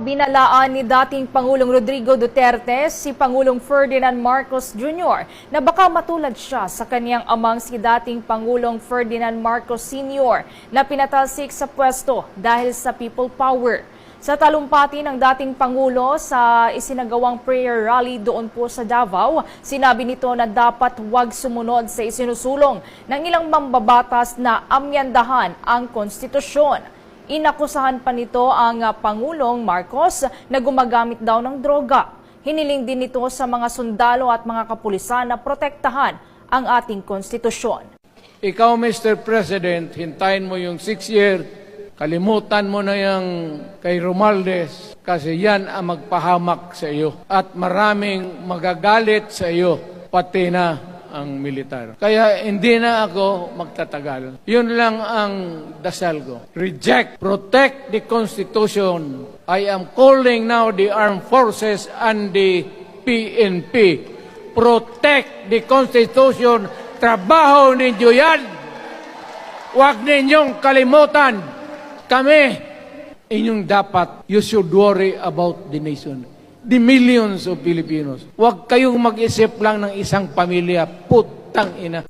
binalaan ni dating Pangulong Rodrigo Duterte si Pangulong Ferdinand Marcos Jr. na baka matulad siya sa kanyang amang si dating Pangulong Ferdinand Marcos Sr. na pinatalsik sa pwesto dahil sa people power. Sa talumpati ng dating Pangulo sa isinagawang prayer rally doon po sa Davao, sinabi nito na dapat huwag sumunod sa isinusulong ng ilang mambabatas na amyandahan ang konstitusyon. Inakusahan pa nito ang Pangulong Marcos na gumagamit daw ng droga. Hiniling din nito sa mga sundalo at mga kapulisan na protektahan ang ating konstitusyon. Ikaw, Mr. President, hintayin mo yung 6 year, kalimutan mo na yung kay Romualdez kasi yan ang magpahamak sa iyo. At maraming magagalit sa iyo, pati na ang militar. Kaya hindi na ako magtatagal. Yun lang ang dasal ko. Reject, protect the Constitution. I am calling now the armed forces and the PNP. Protect the Constitution. Trabaho ninyo yan. Huwag ninyong kalimutan. Kami, inyong dapat, you should worry about the nation. The millions of Filipinos. Huwag kayong mag-isip lang ng isang pamilya. Putang ina.